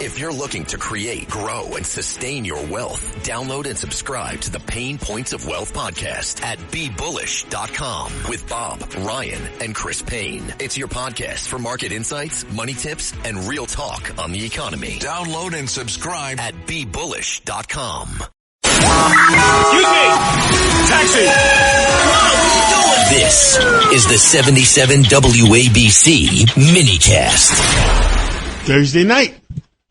If you're looking to create, grow, and sustain your wealth, download and subscribe to the Pain Points of Wealth podcast at BeBullish.com with Bob, Ryan, and Chris Payne. It's your podcast for market insights, money tips, and real talk on the economy. Download and subscribe at BeBullish.com. Excuse me! Taxi! This is the 77 WABC minicast. Thursday night.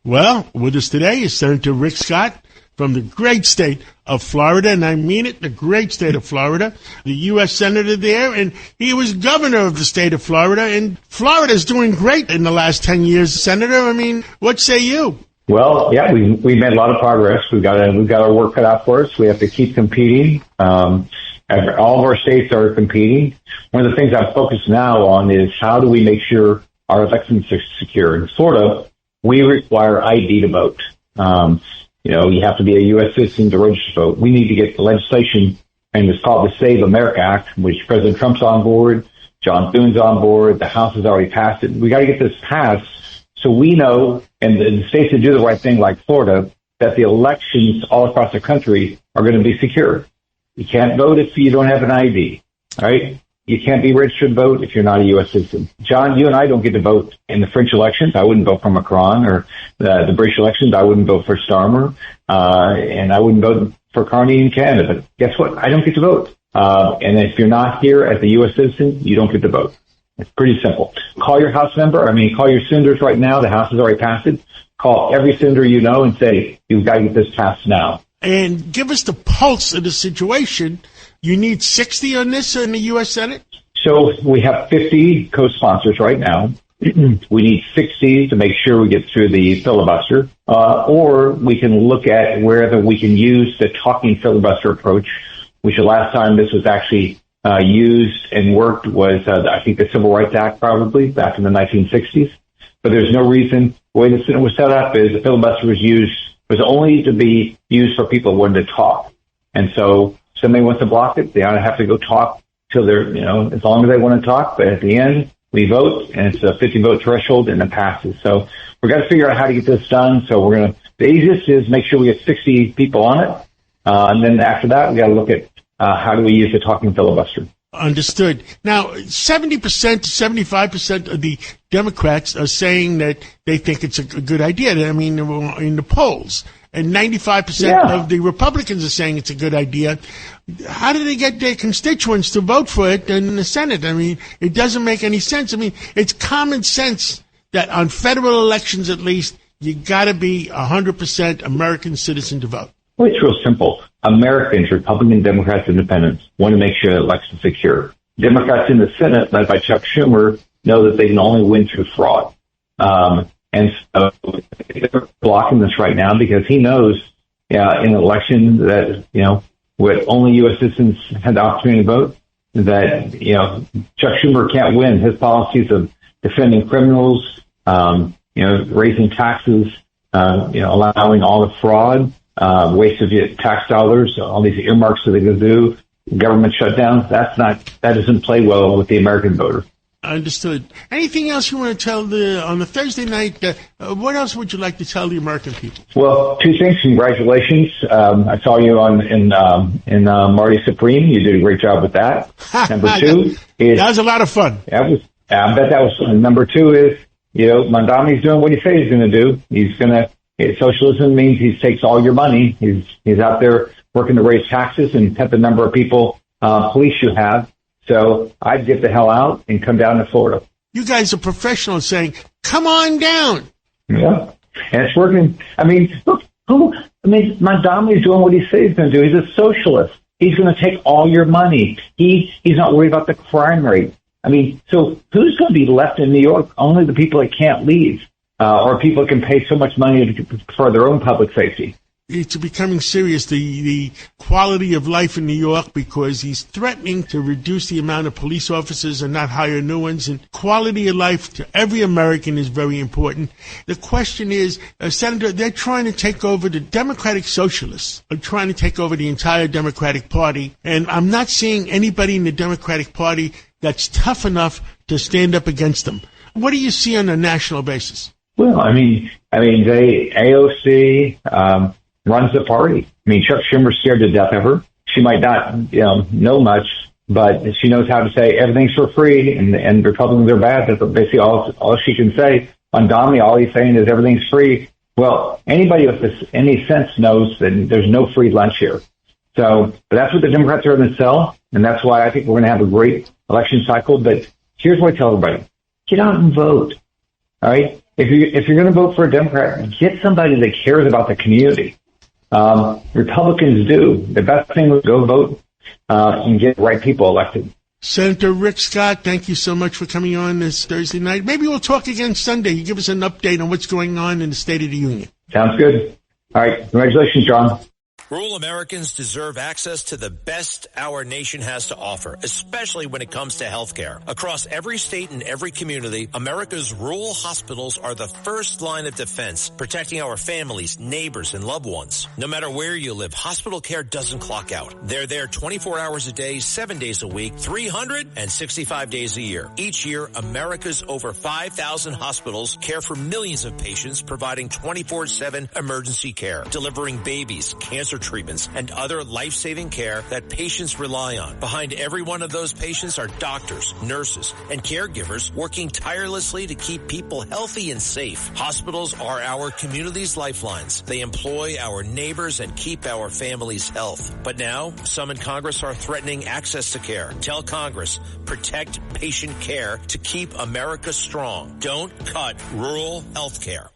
Well, with us today is Senator Rick Scott from the great state of Florida, and I mean it, the great state of Florida, the U.S. Senator there, and he was governor of the state of Florida, and Florida's doing great in the last 10 years. Senator, I mean, what say you? Well, yeah, we made a lot of progress. We've got our work cut out for us. We have to keep competing. All of our states are competing. One of the things I'm focused now on is how do we make sure our elections are secure. In Florida, we require ID to vote. You have to be a U.S. citizen to register to vote. We need to get the legislation, and it's called the Save America Act, which President Trump's on board, John Thune's on board, the House has already passed it. We got to get this passed so we know, and the states that do the right thing like Florida, that the elections all across the country are going to be secure. You can't vote if you don't have an ID, all right? You can't be registered to vote if you're not a U.S. citizen. John, you and I don't get to vote in the French elections. I wouldn't vote for Macron, or the British elections. I wouldn't vote for Starmer, and I wouldn't vote for Carney in Canada. But guess what? I don't get to vote. And if you're not here as a U.S. citizen, you don't get to vote. It's pretty simple. Call your House member. Call your senators right now. The House has already passed it. Call every senator you know and say, you've got to get this passed now. And give us the pulse of the situation. You need 60 on this in the U.S. Senate? So we have 50 co-sponsors right now. We need 60 to make sure we get through the filibuster. Or we can look at whether we can use the talking filibuster approach, which the last time this was actually used and worked was, I think, the Civil Rights Act, probably, back in the 1960s. But there's no reason. The way the Senate was set up is the filibuster was only to be used for people who wanted to talk. And so somebody wants to block it, they ought to have to go talk till they're, as long as they want to talk. But at the end, we vote, and it's a 50-vote threshold, and it passes. So we've got to figure out how to get this done. So the easiest is make sure we get 60 people on it. And then after that, we got to look at how do we use the talking filibuster. Understood. Now, 70% to 75% of the Democrats are saying that they think it's a good idea. In the polls. And 95% of the Republicans are saying it's a good idea. How do they get their constituents to vote for it in the Senate? It doesn't make any sense. It's common sense that on federal elections, at least, you got to be 100% American citizen to vote. Well, it's real simple. Americans, Republican, Democrats, Independents, want to make sure that elections are secure. Democrats in the Senate, led by Chuck Schumer, know that they can only win through fraud. And so they're blocking this right now because he knows in an election that, with only U.S. citizens had the opportunity to vote, that, Chuck Schumer can't win. His policies of defending criminals, raising taxes, allowing all the fraud, waste of tax dollars, all these earmarks that they go do, government shutdowns, that doesn't play well with the American voter. Understood. Anything else you want to tell on the Thursday night? What else would you like to tell the American people? Well, two things. Congratulations. I saw you in Marty Supreme. You did a great job with that. Number two is... That was a lot of fun. I bet that was fun. Number two is, Mondami's doing what he says he's going to do. Socialism means he takes all your money. He's out there working to raise taxes and cut the number of people, police you have. So I'd get the hell out and come down to Florida. You guys are professionals saying, come on down. Yeah, and it's working. Mondami's doing what he says he's going to do. He's a socialist. He's going to take all your money. He's not worried about the crime rate. So who's going to be left in New York? Only the people that can't leave, or people that can pay so much money for their own public safety. It's becoming serious, the quality of life in New York, because he's threatening to reduce the amount of police officers and not hire new ones. And quality of life to every American is very important. The question is, Senator, they're trying to take over, the Democratic Socialists are trying to take over the entire Democratic Party. And I'm not seeing anybody in the Democratic Party that's tough enough to stand up against them. What do you see on a national basis? Well, I mean, AOC runs the party. I mean, Chuck Schumer's scared to death of her. She might not, know much, but she knows how to say everything's for free and Republicans are bad. That's basically all she can say. On Donnelly, all he's saying is everything's free. Well, anybody with any sense knows that there's no free lunch here. So, but that's what the Democrats are going to sell, and that's why I think we're going to have a great election cycle. But here's what I tell everybody: get out and vote. All right, if you're going to vote for a Democrat, get somebody that cares about the community. Republicans do. The best thing is go vote and get the right people elected. Senator Rick Scott, thank you so much for coming on this Thursday night. Maybe we'll talk again Sunday. You give us an update on what's going on in the State of the Union. Sounds good. All right. Congratulations, John. Rural Americans deserve access to the best our nation has to offer, especially when it comes to health care. Across every state and every community, America's rural hospitals are the first line of defense, protecting our families, neighbors, and loved ones. No matter where you live, hospital care doesn't clock out. They're there 24 hours a day, 7 days a week, 365 days a year. Each year, America's over 5,000 hospitals care for millions of patients, providing 24/7 emergency care, delivering babies, cancer treatments, and other life-saving care that patients rely on. Behind every one of those patients are doctors, nurses, and caregivers working tirelessly to keep people healthy and safe. Hospitals are our community's lifelines. They employ our neighbors and keep our families' health. But now, some in Congress are threatening access to care. Tell Congress, protect patient care to keep America strong. Don't cut rural health care.